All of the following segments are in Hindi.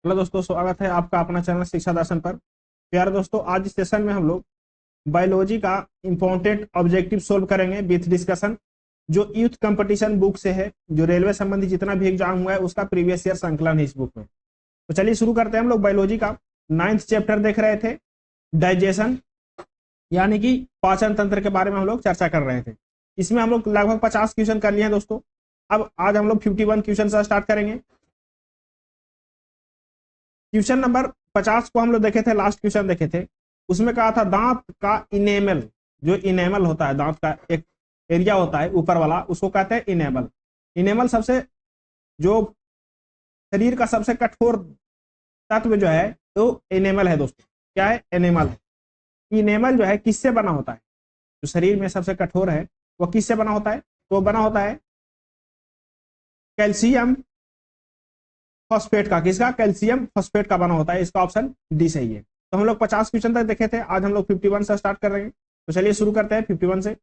हेलो दोस्तों, स्वागत है आपका अपना चैनल शिक्षा दर्शन पर। प्यारे दोस्तों, आज इस सेशन में हम लोग बायोलॉजी का इंपॉर्टेंट ऑब्जेक्टिव सोल्व करेंगे विथ डिस्कशन, जो यूथ कंपटीशन बुक से है, जो रेलवे संबंधी जितना भी एग्जाम हुआ है उसका प्रीवियस ईयर संकलन है इस बुक में। तो चलिए शुरू करते हैं। हम लोग बायोलॉजी का 9th चैप्टर देख रहे थे, डाइजेशन यानी कि पाचन तंत्र के बारे में हम लोग चर्चा कर रहे थे। इसमें हम लोग लगभग 50 क्वेश्चन कर लिए हैं दोस्तों। अब आज हम लोग 51 क्वेश्चन से स्टार्ट करेंगे। क्वेश्चन नंबर 50 को हम लोग देखे थे, लास्ट क्वेश्चन देखे थे। उसमें कहा था दांत का इनेमल, जो इनेमल होता है, दांत का एक एरिया होता है ऊपर वाला, उसको कहते हैं इनेमल। इनेमल सबसे, जो शरीर का सबसे कठोर तत्व जो है तो इनेमल है दोस्तों। क्या है? एनिमल। इनेमल जो है किससे बना होता है? जो शरीर में सबसे कठोर है वो किससे बना होता है? तो बना होता है कैल्शियम फॉस्फेट का। किसका? कैल्शियम फॉस्फेट का बना होता है। इसका ऑप्शन डी सही है। तो हम लोग 50 क्वेश्चन तक देखे थे, आज हम लोग 51 से स्टार्ट कर रहे हैं। तो चलिए शुरू करते हैं 51 से।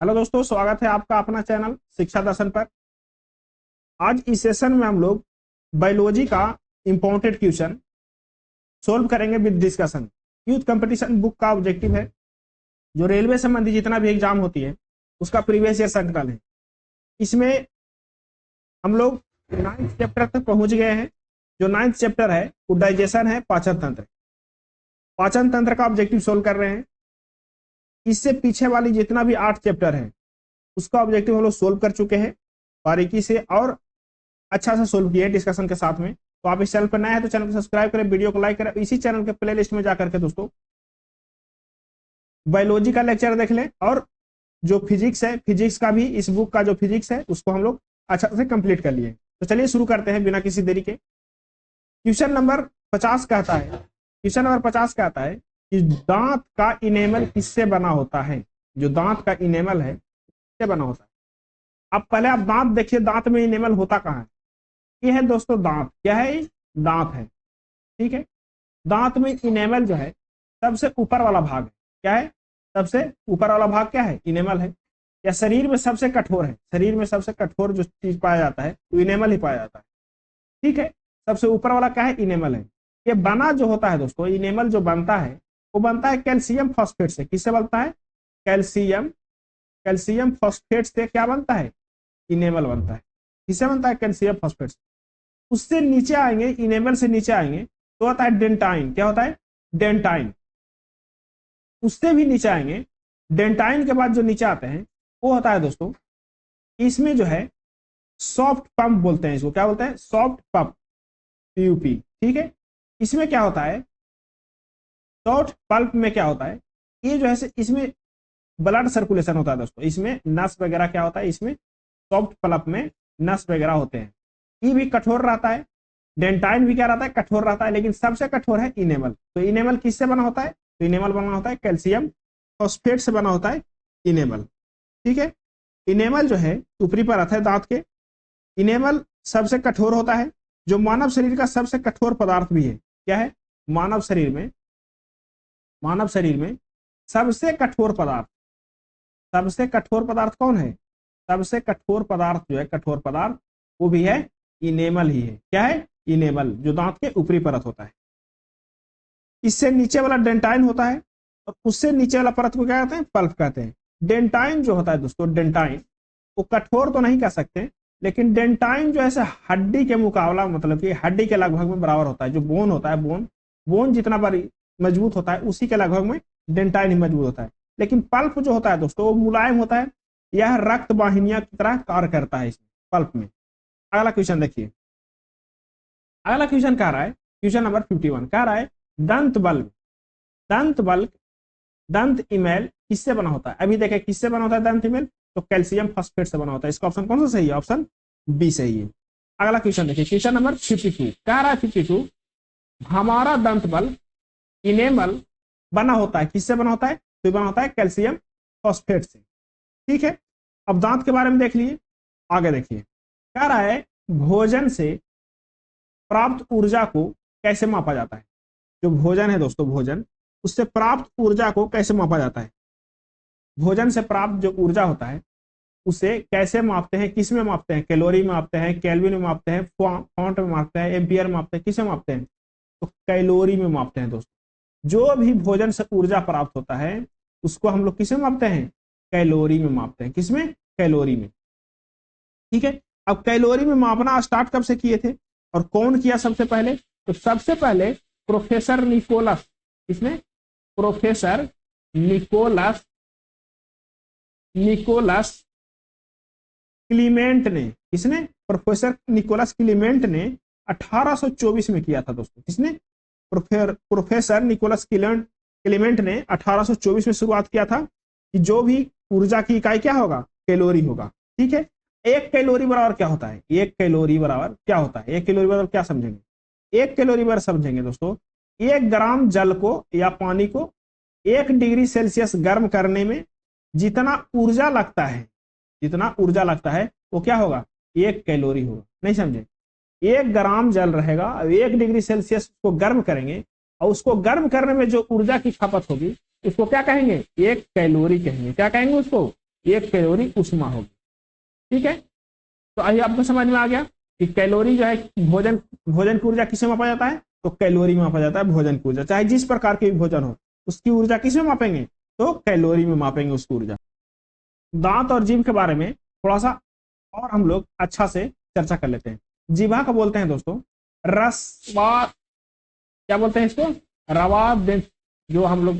हेलो दोस्तों, स्वागत है आपका अपना चैनल शिक्षा दर्शन पर। आज इस सेशन में हम लोग बायोलॉजी का इंपॉर्टेंट क्वेश्चन सोल्व करेंगे with discussion. Youth competition book का ऑब्जेक्टिव है, जो रेलवे संबंधी जितना भी एग्जाम होती है उसका प्रीवियस ईयर संकलन है। इसमें हम लोग 9th चैप्टर तक पहुंच गए हैं। जो 9th चैप्टर है वो डाइजेशन है, पाचन तंत्र। पाचन तंत्र का ऑब्जेक्टिव सोल्व कर रहे हैं। इससे पीछे वाली जितना भी 8 चैप्टर है उसका ऑब्जेक्टिव हम लोग सोल्व कर चुके हैं बारीकी से, और अच्छा से सोल्व किए डिस्कशन के साथ में। तो आप इस चैनल पर नए हैं तो चैनल को सब्सक्राइब करें, वीडियो को लाइक करें। इसी चैनल के प्ले लिस्ट में जाकर के दोस्तों बायोलॉजी का लेक्चर देख लें, और जो फिजिक्स है, फिजिक्स का भी, इस बुक का जो फिजिक्स है उसको हम लोग अच्छा से कंप्लीट कर लिए। तो चलिए शुरू करते हैं बिना किसी देरी के। क्वेश्चन नंबर 50 कहता है, क्वेश्चन नंबर 50 कहता है कि दांत का इनेमल किससे बना होता है? जो दांत का इनेमल है किससे बना होता है? अब पहले आप दांत देखिए, दांत में इनेमल होता कहाँ है? ये है दोस्तों दांत। क्या है? दांत है, ठीक है। दांत में इनेमल जो है सबसे ऊपर वाला भाग है। क्या है? सबसे ऊपर वाला भाग क्या है? इनेमल है। या शरीर में सबसे कठोर है, शरीर में सबसे कठोर जो चीज पाया जाता है वो इनेमल ही पाया जाता है, ठीक है। सबसे ऊपर वाला क्या है? इनेमल है। ये बना जो होता है दोस्तों, इनेमल जो बनता है वो बनता है कैल्शियम फॉस्फेट से। किससे बनता है? कैल्शियम, कैल्शियम फॉस्फेट से क्या बनता है? इनेमल बनता है। किससे बनता है? कैल्शियम फॉस्फेट से। उससे नीचे आएंगे, इनेमल से नीचे आएंगे तो होता है डेंटाइन। क्या होता है? डेंटाइन। उससे भी नीचे आएंगे, डेंटाइन के बाद जो नीचे आते हैं वो होता है दोस्तों, इसमें जो है सॉफ्ट पंप बोलते हैं इसको। क्या बोलते हैं? सॉफ्ट पंप, पीयूपी, ठीक है। इसमें क्या होता है? सॉफ्ट पल्प में क्या होता है? ये जो है इसमें ब्लड सर्कुलेशन होता है दोस्तों। इसमें नस वगैरह क्या होता है? इसमें सॉफ्ट पल्प में नस वगैरह होते हैं। ये भी कठोर रहता है, डेंटाइन भी क्या रहता है? कठोर रहता है। लेकिन सबसे कठोर है इनेमल। तो इनेमल किससे बना होता है? तो इनेमल बना होता है कैल्शियम फॉस्फेट से बना होता है इनेमल, ठीक है। इनेमल जो है ऊपरी परत है दांत के। इनेमल सबसे कठोर होता है, जो मानव शरीर का सबसे कठोर पदार्थ भी है। क्या है? मानव शरीर में, मानव शरीर में सबसे कठोर पदार्थ, सबसे कठोर पदार्थ कौन है? सबसे कठोर पदार्थ जो है, कठोर पदार्थ, वो भी है इनेमल ही है। क्या है? इनेमल, जो दांत के ऊपरी परत होता है। इससे नीचे वाला डेंटाइन होता है, और उससे नीचे वाला परत को क्या कहते हैं? पल्प कहते हैं। डेंटाइन जो होता है दोस्तों, डेंटाइन, वो कठोर तो नहीं कह सकते, लेकिन डेंटाइन जो है हड्डी के मुकाबला, मतलब कि हड्डी के लगभग में बराबर होता है। जो बोन होता है, बोन जितना बड़ी मजबूत होता है उसी के लगभग में डेंटाइन ही मजबूत होता है। लेकिन पल्प जो होता है दोस्तों वो मुलायम होता है। यह रक्त वाहिनियां की तरह कार्य करता है इसमें, पल्प में। अगला क्वेश्चन देखिए, अगला क्वेश्चन कह रहा है, क्वेश्चन नंबर 51 कह रहा है दंत बल्ब, दंत बल्ब, दंत इमेल किससे बना होता है? अभी देखें किससे बना होता है दंत इमेल? तो कैल्शियम फॉस्फेट से बना होता है। इसका ऑप्शन कौन सा सही है? ऑप्शन बी सही है। अगला क्वेश्चन देखिए, क्वेश्चन नंबर 52 कह रहा है 52 हमारा दंत बल इनेमल बना होता है, किससे बना होता है? तो बना होता है कैल्शियम फॉस्फेट से। ठीक है, अब दांत के बारे में देख लिए, आगे देखिए कह रहा है भोजन से प्राप्त ऊर्जा को कैसे मापा जाता है? जो भोजन है दोस्तों, भोजन उससे प्राप्त ऊर्जा को कैसे मापा जाता है? भोजन से प्राप्त जो ऊर्जा होता है उसे कैसे मापते हैं, किस में मापते हैं? कैलोरी में मापते हैं, केल्विन में मापते हैं, फॉन्ट में मापते हैं, एम्पियर में मापते हैं, किस में मापते हैं? तो कैलोरी में मापते हैं दोस्तों। जो भी भोजन से ऊर्जा प्राप्त होता है उसको हम लोग किस में मापते हैं? कैलोरी में मापते हैं। किसमें? कैलोरी में। ठीक है, अब कैलोरी में मापना स्टार्ट कब से किए थे और कौन किया सबसे पहले? तो सबसे पहले प्रोफेसर निकोलस, इसमें प्रोफेसर निकोलस क्लीमेंट ने, किसने? प्रोफेसर निकोलस क्लीमेंट ने 1824 में किया था दोस्तों। किसने? प्रोफेसर निकोलस क्लीमेंट ने 1824 में शुरुआत किया था कि जो भी ऊर्जा की इकाई क्या होगा? कैलोरी होगा। ठीक है, एक कैलोरी बराबर क्या होता है? एक कैलोरी बराबर क्या होता है? एक कैलोरी बराबर क्या समझेंगे? एक कैलोरी बराबर समझेंगे दोस्तों, 1 ग्राम जल को या पानी को 1 डिग्री सेल्सियस गर्म करने में जितना ऊर्जा लगता है, जितना ऊर्जा लगता है वो क्या होगा? 1 कैलोरी होगा। नहीं समझे? 1 ग्राम जल रहेगा, 1 डिग्री सेल्सियस को गर्म करेंगे और उसको गर्म करने में जो ऊर्जा की खपत होगी उसको क्या कहेंगे? 1 कैलोरी कहेंगे। क्या कहेंगे उसको? 1 कैलोरी ऊष्मा होगी। ठीक है, तो आइए आपको समझ में आ गया कि कैलोरी जो है भोजन की ऊर्जा किसमें मापा जाता है? तो कैलोरी में मापा जाता है भोजन की ऊर्जा। चाहे जिस प्रकार के भी भोजन हो उसकी ऊर्जा किसमें मापेंगे? तो कैलोरी में मापेंगे उसकी ऊर्जा। दांत और जीभ के बारे में थोड़ा सा और हम लोग अच्छा से चर्चा कर लेते हैं। जीभा को बोलते हैं दोस्तों रसवा, क्या बोलते हैं इसको? रवादें, जो हम लोग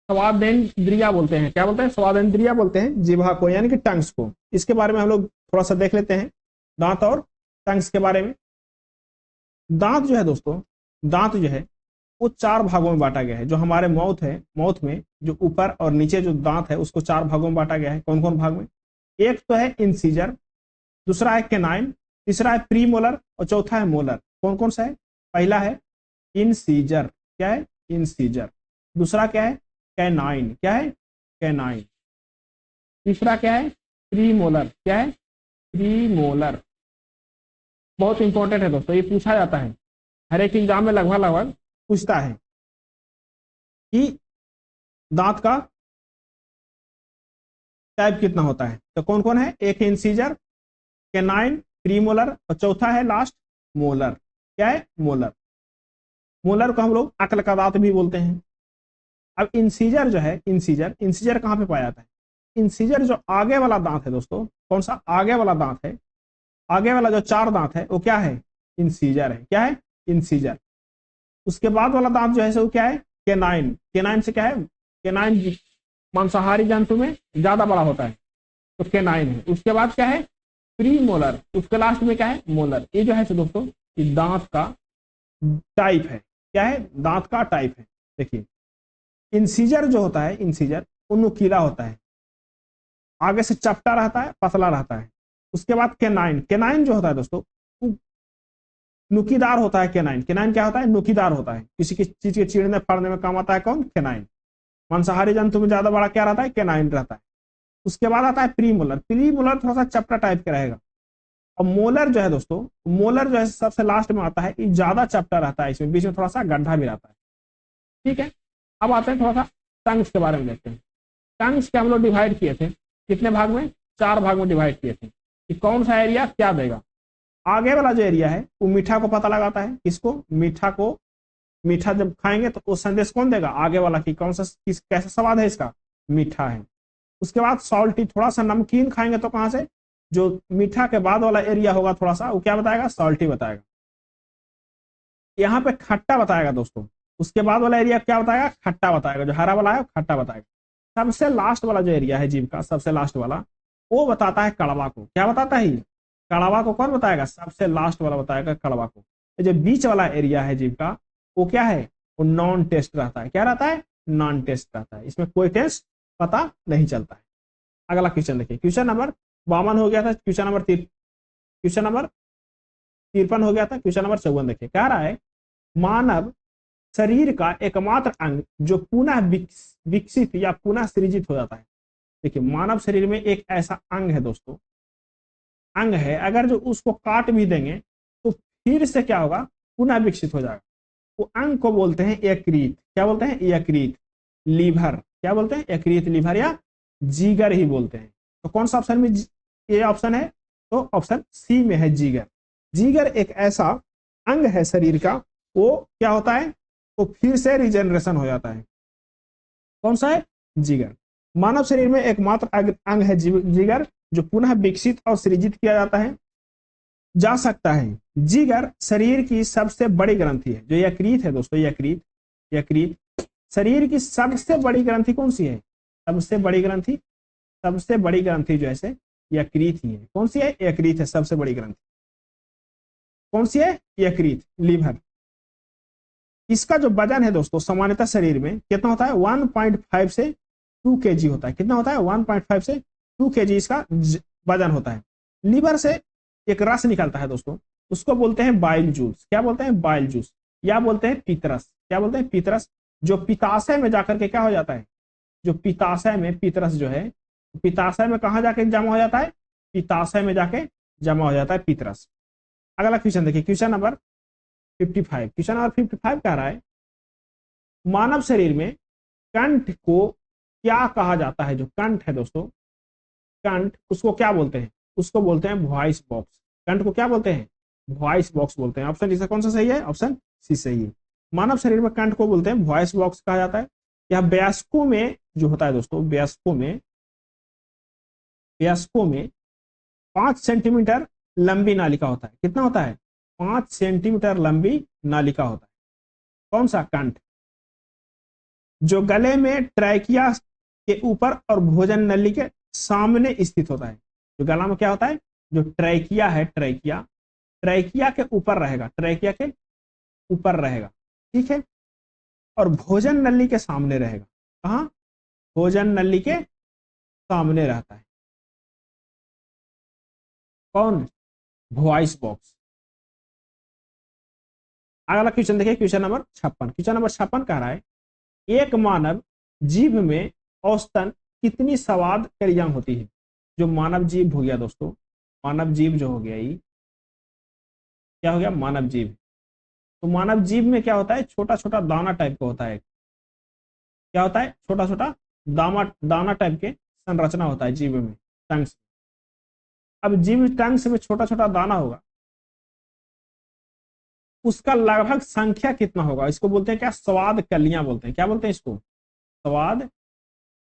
स्वादेंद्रिया बोलते हैं। क्या बोलते हैं? स्वादेंद्रिया बोलते हैं जीभा को, यानी कि टंग्स को। इसके बारे में हम लोग थोड़ा सा देख लेते हैं, दांत और टंग्स के बारे में। दांत जो है दोस्तों, दांत जो है वो 4 भागों में बांटा गया है। जो हमारे माउथ है, माउथ में जो ऊपर और नीचे जो दांत है उसको 4 भागों में बांटा गया है। कौन कौन भाग में? एक तो है इंसीजर, दूसरा है केनाइन, तीसरा है प्रीमोलर और चौथा है मोलर। कौन कौन सा है? पहला है इंसीजर। क्या है? इंसीजर। दूसरा क्या है? कैनाइन। क्या है? कैनाइन। तीसरा क्या है? प्रीमोलर। क्या है? प्रीमोलर। बहुत इंपॉर्टेंट है दोस्तों, ये पूछा जाता है हर एक एग्जाम में, लगभग पूछता है कि दांत का टाइप कितना होता है। तो कौन कौन है? एक इंसीजर, कैनाइन, प्रीमोलर और चौथा है लास्ट मोलर। क्या है? मोलर। मोलर को हम लोग अक्ल का दांत भी बोलते हैं। अब इंसीजर जो है, इंसीजर कहाँ पे पाया जाता है? इंसीजर जो आगे वाला दांत है दोस्तों, कौन सा? आगे वाला दांत है। आगे वाला जो 4 दांत है वो क्या है? इंसीजर है। क्या है? इंसीजर। उसके बाद वाला दांत जो है वो क्या है? केनाइन। केनाइन से क्या है? केनाइन मांसाहारी जंतु में ज्यादा बड़ा होता है, तो केनाइन है। उसके बाद क्या है? Pre molar. उसके लास्ट में क्या है? मोलर। ये जो है दोस्तों ये दांत का टाइप है। क्या है? दांत का टाइप है। देखिए इंसीजर जो होता है, इंसीजर वो नुकीला होता है, आगे से चपटा रहता है, पतला रहता है। उसके बाद केनाइन। केनाइन जो होता है दोस्तों नुकीदार होता है। केनाइन, केनाइन क्या होता है? नुकीदार होता है, किसी की चीज के चीरने फाड़ने में काम आता है। कौन? केनाइन। मांसाहारी जंतु में ज्यादा बड़ा क्या रहता है? केनाइन रहता है। उसके बाद आता है प्रीमोलर। प्रीमोलर थोड़ा सा चपटा टाइप का रहेगा। और मोलर जो है दोस्तों, मोलर जो है सबसे लास्ट में आता है, ये ज्यादा चपटा रहता है, इसमें बीच में थोड़ा सा गड्ढा भी रहता है। ठीक है, अब आते हैं थोड़ा सा टंग्स के बारे में देखते हैं। टंग्स के हम लोग डिवाइड किए थे कितने भाग में? 4 भाग में डिवाइड किए थे कि कौन सा एरिया क्या देगा। आगे वाला जो एरिया है वो मीठा को पता लगाता है। किसको? मीठा को। मीठा जब खाएंगे तो वो संदेश कौन देगा? आगे वाला की कौन सा कैसा स्वाद है इसका? मीठा है। उसके बाद सॉल्टी, थोड़ा सा नमकीन खाएंगे तो कहां से? जो मीठा के बाद वाला एरिया होगा थोड़ा सा, वो क्या बताएगा? सॉल्टी बताएगा। यहाँ पे खट्टा बताएगा दोस्तों। उसके बाद वाला एरिया क्या बताएगा? खट्टा बताएगा। जो हरा वाला है वो खट्टा बताएगा। सबसे लास्ट वाला जो एरिया है जीभ का, सबसे लास्ट वाला, वो बताता है कड़वा को। क्या बताता है? कड़वा को कौन बताएगा? सबसे लास्ट वाला बताएगा कड़वा को। जो बीच वाला एरिया है जीभ का वो क्या है? वो नॉन टेस्ट रहता है। क्या रहता है? नॉन टेस्ट रहता है। इसमें कोई टेस्ट पता नहीं चलता है। अगला क्वेश्चन देखिए, क्वेश्चन नंबर 52 हो गया था, क्वेश्चन नंबर 53 हो गया था, क्वेश्चन नंबर 54 देखिए कह रहा है मानव शरीर का एकमात्र अंग जो पुनः विकसित या पुनः सृजित हो जाता है। देखिए मानव शरीर में एक ऐसा अंग है दोस्तों, अंग है, अगर जो उसको काट भी देंगे तो फिर से क्या होगा, पुनः विकसित हो जाएगा। वो अंग को बोलते हैं यकृत। क्या बोलते हैं? यकृत। लीवर। क्या बोलते हैं? यकृत, लीवर या जिगर ही बोलते हैं। तो कौन सा ऑप्शन में ये ऑप्शन है? तो ऑप्शन सी में है जिगर। जिगर एक ऐसा अंग है शरीर का, वो क्या होता है, वो फिर से रिजेनरेशन हो जाता है। कौन सा है? जिगर। मानव शरीर में एकमात्र अंग है जिगर जो पुनः विकसित और सृजित किया जाता है, जा सकता है। जिगर शरीर की सबसे बड़ी ग्रंथि है। जो यकृत है दोस्तों, यकृत शरीर की सबसे बड़ी ग्रंथि कौन सी है? सबसे बड़ी ग्रंथि जो है यकृत ही है। कौन सी है? यकृत है सबसे बड़ी ग्रंथि। कौन सी है? यकृत, लीवर। इसका जो वजन है दोस्तों सामान्यतः शरीर में कितना होता है? 1.5 से 2 kg होता है। कितना होता है? 1.5 से 2 kg इसका वजन होता है। लीवर से एक रस निकलता है दोस्तों, उसको बोलते हैं बाइल जूस। क्या बोलते हैं? बाइल जूस, या बोलते हैं पितरस। क्या बोलते हैं? पितरस। जो पिताशय में जाकर के क्या हो जाता है? जो पिताशय में पितरस जो है, पिताशय में कहा जाके जमा हो जाता है? पिताशय में जाके जमा हो जाता है पितरस। अगला क्वेश्चन देखिए, क्वेश्चन नंबर 55। क्वेश्चन नंबर 55 कह रहा है मानव शरीर में कंठ को क्या कहा जाता है? जो कंठ है दोस्तों, कंठ, उसको क्या बोलते हैं? उसको बोलते हैं वॉइस बॉक्स। कंठ को क्या बोलते हैं? वॉइस बॉक्स बोलते हैं। ऑप्शन इसका कौन सा सही है? ऑप्शन सी सही है। मानव शरीर में कंठ को बोलते हैं वॉइस बॉक्स कहा जाता है। यह वयस्कों में जो होता है दोस्तों, वयस्कों में 5 सेंटीमीटर लंबी नालिका होता है। कितना होता है? 5 सेंटीमीटर लंबी नालिका होता है। कौन सा? कंठ। जो गले में ट्रैकिया के ऊपर और भोजन नली के सामने स्थित होता है। जो गला में क्या होता है? जो ट्रैकिया है, ट्रैकिया के ऊपर रहेगा, ट्रैकिया के ऊपर रहेगा, ठीक है, और भोजन नली के सामने रहेगा। कहां? भोजन नली के सामने रहता है। कौन? Voice box. अगला क्वेश्चन देखिए, क्वेश्चन नंबर 56। क्वेश्चन नंबर 56 कह रहा है एक मानव जीव में औसतन कितनी स्वाद क्रियाएं होती है? जो मानव जीव हो गया दोस्तों, मानव जीव जो हो गया, ये क्या हो गया? मानव जीव। तो मानव जीव में क्या होता है? छोटा छोटा दाना टाइप का होता है। क्या होता है? छोटा छोटा दाना टाइप के संरचना होता है जीव में, टंग से। अब जीव टंग में छोटा छोटा दाना होगा, उसका लगभग संख्या कितना होगा? इसको बोलते हैं क्या? स्वाद कलियां बोलते हैं। क्या बोलते हैं इसको? स्वाद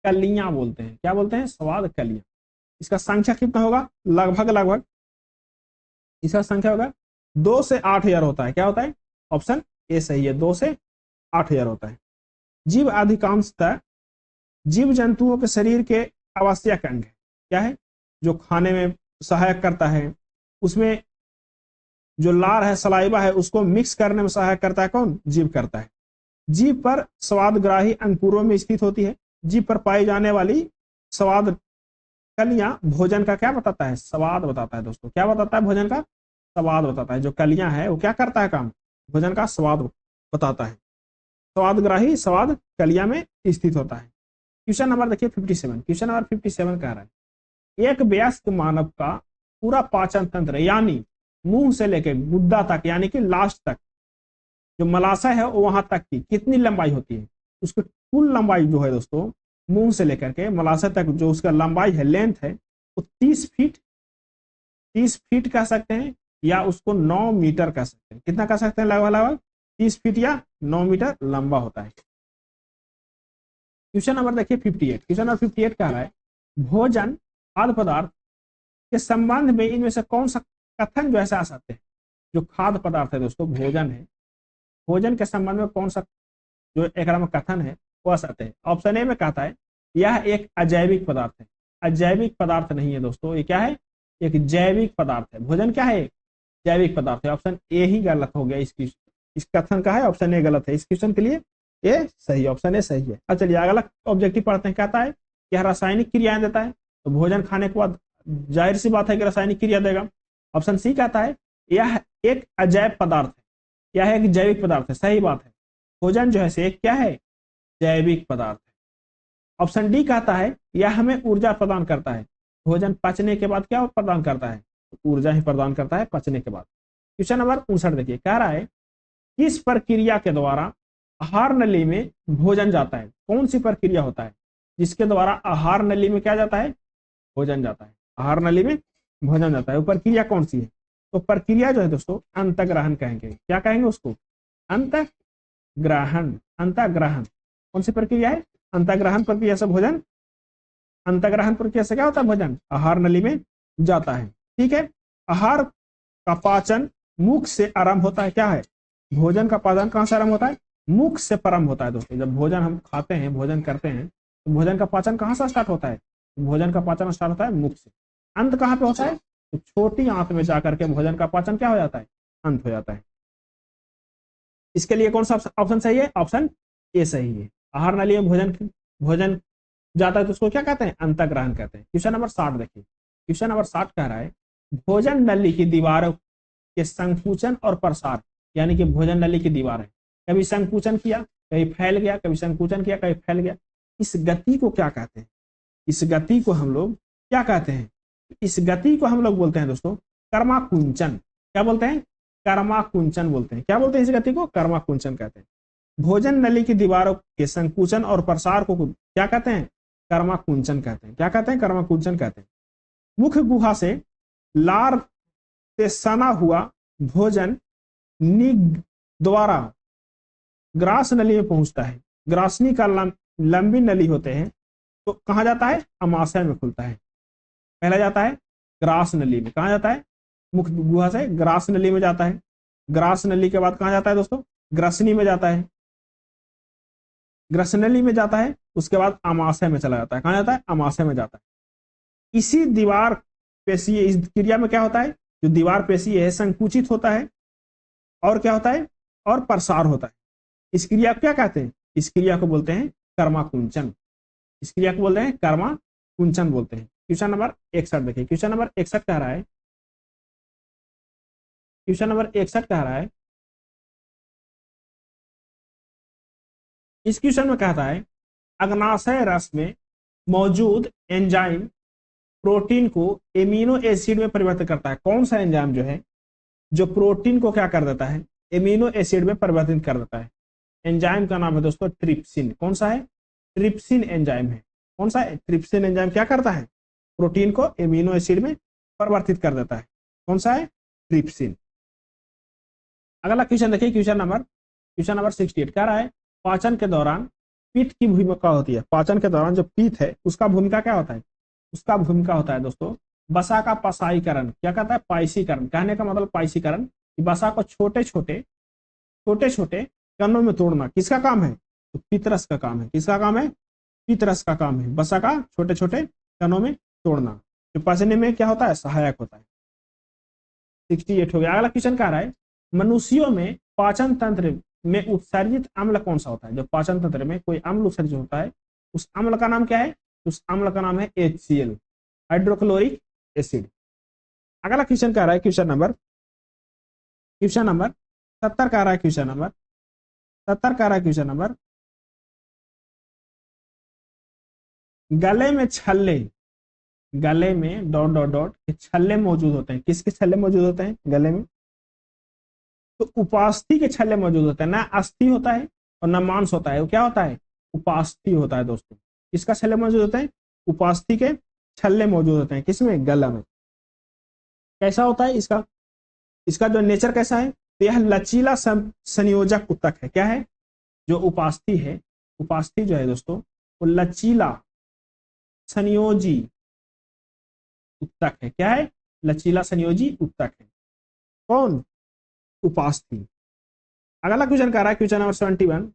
कलियां बोलते हैं। क्या बोलते हैं? स्वाद कलियां। इसका संख्या कितना होगा? लगभग इसका संख्या होगा 2 से 8,000 होता है। क्या होता है? ऑप्शन ए सही है, 2 से 8,000 होता है। जीव अधिकांशतः जीव जंतुओं के शरीर के आवश्यक अंग है। क्या है? जो खाने में सहायक करता है, उसमें जो लार है, सलाइवा है, उसको मिक्स करने में सहायक करता है। कौन? जीव करता है। जीव पर स्वादग्राही अंकुरों में स्थित होती है। जीव पर पाई जाने वाली स्वाद कलियां भोजन का क्या बताता है? स्वाद बताता है दोस्तों। क्या बताता है? भोजन का स्वाद बताता है। जो कलियां है वो क्या करता है काम? भोजन का स्वाद बताता है। स्वादग्राही स्वाद कलियां में स्थित होता है। क्वेश्चन नंबर देखिए 57। क्वेश्चन नंबर 57 कह रहा है एक वयस्क मानव का पूरा पाचन तंत्र, यानी मुंह से लेकर गुद्दा तक, यानी कि लास्ट तक, जो मलाशय है वो वहां तक की कितनी लंबाई होती है? उसकी कुल लंबाई जो है दोस्तों, मुंह से लेकर के मलाशय तक जो उसका लंबाई है, लेंथ है, वो 30 फीट कह सकते हैं, या उसको 9 मीटर कह सकते हैं। कितना कह सकते हैं? लगभग 30 फीट या 9 मीटर लंबा होता है। क्वेश्चन नंबर देखिए 58। क्वेश्चन नंबर 58 कह रहा है भोजन खाद्य पदार्थ के संबंध में इनमें से कौन सा कथन जो ऐसा आ सकते हैं? जो खाद्य पदार्थ है दोस्तों, भोजन है, भोजन के संबंध में कौन सा जो एक में कथन है वो आ सकते हैं? ऑप्शन ए में कहता है यह एक अजैविक पदार्थ है। अजैविक पदार्थ नहीं है दोस्तों, ये क्या है? एक जैविक पदार्थ है। भोजन क्या है? जैविक पदार्थ है। ऑप्शन ए ही गलत हो गया। इस कथन का है ऑप्शन ए गलत है। इस क्वेश्चन के लिए ये सही, ऑप्शन ए सही है। अब चलिए अगला ऑब्जेक्टिव पढ़ते हैं। कहता है यह रासायनिक क्रियाएं देता है। तो भोजन खाने के बाद जाहिर सी बात है कि रासायनिक क्रिया देगा। ऑप्शन सी कहता है यह एक अजैव पदार्थ है, यह एक जैविक पदार्थ है। सही बात है, भोजन जो है से एक क्या है, जैविक पदार्थ है। ऑप्शन डी कहता है यह हमें ऊर्जा प्रदान करता है। भोजन पचने के बाद क्या प्रदान करता है, ऊर्जा ही प्रदान करता है पचने के बाद। क्वेश्चन नंबर 59 देखिए, कह रहा है किस प्रक्रिया के द्वारा आहार नली में भोजन जाता है। कौन सी प्रक्रिया होता है जिसके द्वारा आहार नली में क्या जाता है, भोजन जाता है। आहार नली में भोजन जाता है, वो प्रक्रिया कौन सी है। तो प्रक्रिया जो है दोस्तों अंतग्रहण कहेंगे। क्या कहेंगे उसको, अंतग्रहण। अंतग्रहण कौन सी प्रक्रिया है, अंतग्रहण प्रक्रिया से भोजन, अंतग्रहण प्रक्रिया से क्या होता है, भोजन आहार नली में जाता है। ठीक है, आहार का पाचन मुख से आरंभ होता है। क्या है, भोजन का पाचन कहां से आरंभ होता है, मुख से प्रारंभ होता है। दोस्तों जब भोजन हम खाते हैं, भोजन करते हैं, तो भोजन का पाचन कहां से स्टार्ट होता है, भोजन का पाचन स्टार्ट होता है मुख से। अंत कहां पे होता है, तो छोटी आंत में जाकर के भोजन का पाचन क्या हो जाता है, अंत हो जाता है। इसके लिए कौन सा ऑप्शन सही है, ऑप्शन ए सही है। आहार नली में भोजन जाता है तो उसको क्या कहते हैं, अंतग्रहण कहते हैं। क्वेश्चन नंबर 60 देखिए, क्वेश्चन नंबर 60 कह रहा है भोजन नली की दीवारों के संकुचन और प्रसार, यानी कि भोजन नली की दीवार है, कभी संकुचन किया, कभी फैल गया, कभी संकुचन किया, कभी फैल गया, इस गति को क्या कहते हैं, इस गति को हम लोग क्या कहते हैं, इस गति को हम लोग बोलते हैं दोस्तों कर्माकुंचन। क्या बोलते हैं, कर्माकुंचन बोलते हैं। क्या बोलते हैं इस गति को, कर्माकुंचन कहते हैं। भोजन नली की दीवारों के संकुचन और प्रसार को क्या कहते हैं, कर्माकुंचन कहते हैं। क्या कहते हैं, कर्माकुंचन कहते हैं। मुख्य गुहा से लार से सना हुआ भोजन निग द्वारा ग्रास नली में पहुंचता है। ग्रासनी का लंबी नली होते हैं, तो कहा जाता है, अमाशय में खुलता है। पहला जाता है ग्रास नली में, कहा जाता है, मुख्य गुहा से ग्रास नली में जाता है। ग्रास नली के बाद कहा जाता है दोस्तों, ग्रसनी में जाता है, ग्रसनली में जाता है, उसके बाद अमाशय में चला जाता है। कहा जाता है, अमाशय में जाता है। इसी दीवार पेशीय, इस क्रिया में क्या होता है, जो दीवार पेशीय है संकुचित होता है, और क्या होता है, और प्रसार होता है। इस क्रिया को क्या कहते हैं, इस क्रिया को बोलते हैं कर्माकुंचन। इस क्रिया को बोलते हैं कर्माकुंचन बोलते हैं। क्वेश्चन नंबर 61 देखिए, क्वेश्चन नंबर 61 कह रहा है, क्वेश्चन नंबर 61 कह रहा है, इस क्वेश्चन में कहता है अग्नाशय रस में मौजूद एंजाइम प्रोटीन को एमिनो एसिड में परिवर्तित करता है। कौन सा एंजाइम जो है, जो प्रोटीन को क्या कर देता है, एमिनो एसिड में परिवर्तित कर देता है। एंजाइम का नाम है दोस्तों ट्रिप्सिन। कौन सा है, ट्रिप्सिन एंजाइम है। कौन सा है, ट्रिप्सिन एंजाइम क्या करता है, प्रोटीन को एमिनो एसिड में परिवर्तित कर देता है। कौन सा है, ट्रिप्सिन। अगला क्वेश्चन देखिए, क्वेश्चन नंबर 68 कह रहा है पाचन के दौरान पित्त की भूमिका होती है। पाचन के दौरान जो पित्त है उसका भूमिका क्या होता है, उसका भूमिका होता है दोस्तों वसा का पसाईकरण। क्या कहता है, पाइसीकरण। कहने का मतलब पाइसीकरण, कि वसा को छोटे छोटे कणों में तोड़ना किसका काम है, तो पित्तरस का काम है। किसका काम है, पित्तरस का काम है, वसा का छोटे छोटे कणों में तोड़ना, जो पचने में क्या होता है, सहायक होता है। 68 हो गया। अगला क्वेश्चन कह रहा है मनुष्यों में पाचन तंत्र में उत्सर्जित अम्ल कौन सा होता है। जो पाचन तंत्र में कोई अम्ल उत्सर्जित होता है, उस अम्ल का नाम क्या है, उस अम्ल का नाम है HCl, हाइड्रोक्लोरिक एसिड। अगला क्वेश्चन कह रहा है, क्वेश्चन नंबर 70 कह रहा है, क्वेश्चन नंबर 70 कह रहा है, क्वेश्चन नंबर गले में छल्ले, गले में डॉट डॉट डॉट के छल्ले मौजूद होते हैं। किसके छल्ले मौजूद होते हैं गले में, तो उपास्थि के छल्ले मौजूद होते हैं। ना अस्थि होता है और ना मांस होता है, वो क्या होता है, उपास्थि होता है दोस्तों। किसका छल्ले मौजूद होते हैं, उपास्थि के छल्ले मौजूद होते हैं। किसमें, गला में। कैसा होता है इसका जो नेचर कैसा है, तो यह लचीला संयोजक उत्तक है। क्या है, जो उपास्थि है, उपास्थि जो है दोस्तों वो लचीला संयोजी उत्तक है। क्या है, लचीला संयोजी उत्तक है। कौन, उपास्थि। अगला क्वेश्चन कह रहा है, क्वेश्चन नंबर 71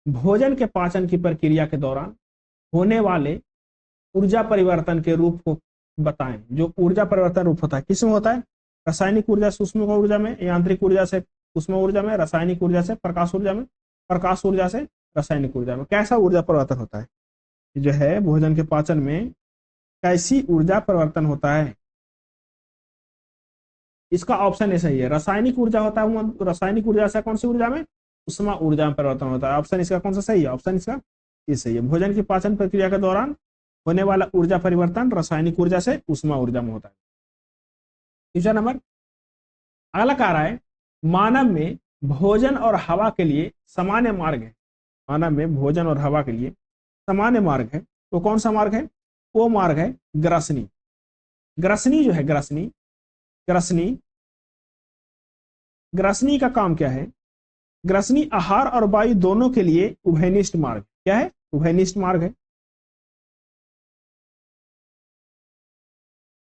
भोजन के पाचन की प्रक्रिया के दौरान होने वाले ऊर्जा परिवर्तन के रूप को बताएं। जो ऊर्जा परिवर्तन रूप होता है किसमें होता है, रासायनिक ऊर्जा से सूक्ष्म ऊर्जा में, यांत्रिक ऊर्जा से सूक्ष्म ऊर्जा में, रासायनिक ऊर्जा से प्रकाश ऊर्जा में, प्रकाश ऊर्जा से रासायनिक ऊर्जा में। कैसा ऊर्जा परिवर्तन होता है, जो है भोजन के पाचन में कैसी ऊर्जा परिवर्तन होता है? इसका ऑप्शन ए सही है, रासायनिक ऊर्जा होता है। रासायनिक ऊर्जा से कौन सी ऊर्जा में? उष्मा ऊर्जा में परिवर्तन होता है। ऑप्शन इसका कौन सा सही है? ऑप्शन इसका ये सही है। भोजन की पाचन प्रक्रिया के दौरान होने वाला ऊर्जा परिवर्तन रासायनिक ऊर्जा से उष्मा ऊर्जा में होता है। तीसरा नंबर अगला कह रहा है, मानव में भोजन और हवा के लिए सामान्य मार्ग है। मानव में भोजन और हवा के लिए सामान्य मार्ग है, तो कौन सा मार्ग है? वो मार्ग है ग्रसनी। ग्रसनी जो है, ग्रसनी ग्रसनी ग्रसनी का काम क्या है? ग्रसनी आहार और वायु दोनों के लिए उभयनिष्ठ मार्ग। क्या है? उभयनिष्ठ मार्ग है।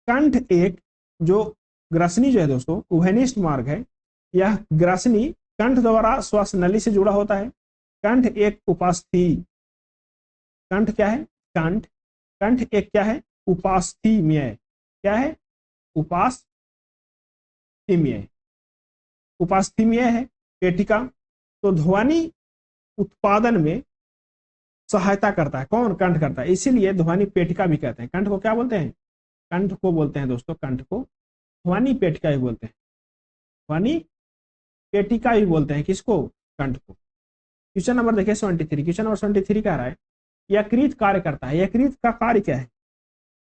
कंठ एक जो ग्रसनी जो है दोस्तों उभयनिष्ठ मार्ग है। यह ग्रसनी कंठ द्वारा श्वास नली से जुड़ा होता है। कंठ एक उपास्थि, कंठ क्या है? कंठ कंठ एक क्या है? उपास्थीमय। क्या है? उपास्थीमय, उपास्थीमय है पेटिका। तो ध्वनि उत्पादन में सहायता करता है। कौन? कंठ करता है, इसीलिए ध्वनि पेटिका भी कहते हैं। कंठ को क्या बोलते हैं? कंठ को बोलते हैं दोस्तों, कंठ को ध्वनि पेटिका भी बोलते हैं। ध्वनि पेटिका भी बोलते हैं किसको? कंठ को। क्वेश्चन नंबर देखिए 73। क्वेश्चन नंबर 73 कह रहा है, यकृत कार्य करता है। यकृत का कार्य क्या है?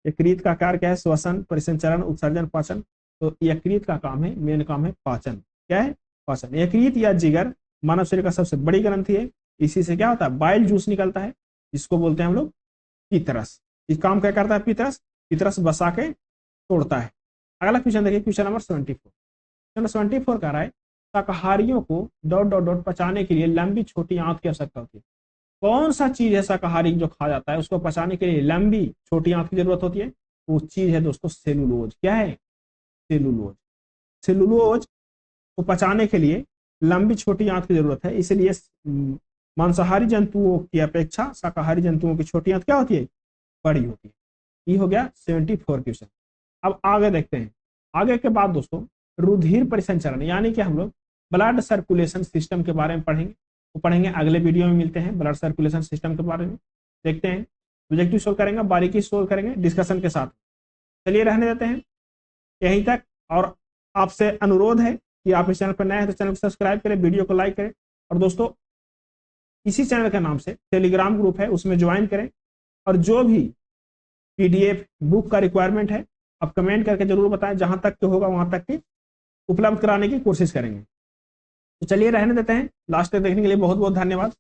यकृत का कार्य क्या है? श्वसन, परिसंचरण, उत्सर्जन, पाचन। तो यकृत का काम है, मेन काम है पाचन। क्या है? पाचन। यकृत या जिगर मानव शरीर का सबसे बड़ी ग्रंथि है। इसी से क्या होता है? बाइल जूस निकलता है, जिसको बोलते हैं हम लोग पीतरस। इस काम क्या करता है? पीतरस पीतरस बसा के तोड़ता है। अगला क्वेश्चन देखिए, क्वेश्चन नंबर 74। क्वेश्चन 74 कह रहा है, शाकाहारियों को डॉट डॉट डॉट पचाने के लिए लंबी छोटी आंत की आवश्यकता होती है। कौन सा चीज है शाकाहारी जो खा जाता है उसको पचाने के लिए लंबी छोटी आंत की जरूरत होती है? वो चीज है दोस्तों सेलुलोज। क्या है? सेलुलोज। सेलुलोज को पचाने के लिए लंबी छोटी आंत की जरूरत है, इसलिए मांसाहारी जंतुओं की अपेक्षा शाकाहारी जंतुओं की छोटी आंत क्या होती है? बड़ी होती है। ये हो गया 74 क्वेश्चन। अब आगे देखते हैं। आगे के बाद दोस्तों रुधिर परिसंचरण यानी कि हम लोग ब्लड सर्कुलेशन सिस्टम के बारे में पढ़ेंगे। वो पढ़ेंगे अगले वीडियो में। मिलते हैं ब्लड सर्कुलेशन सिस्टम के बारे में, देखते हैं। ऑब्जेक्टिव सोल्व करेंगे, बारीकी सोल्व करेंगे डिस्कशन के साथ। चलिए रहने देते हैं यहीं तक। और आपसे अनुरोध है कि आप इस चैनल पर नए हैं तो चैनल को सब्सक्राइब करें, वीडियो को लाइक करें, और दोस्तों इसी चैनल के नाम से टेलीग्राम ग्रुप है उसमें ज्वाइन करें। और जो भी पीडीएफ बुक का रिक्वायरमेंट है आप कमेंट करके जरूर बताएं, जहां तक के होगा वहां तक की उपलब्ध कराने की कोशिश करेंगे। तो चलिए रहने देते हैं। लास्ट तक देखने के लिए बहुत बहुत धन्यवाद।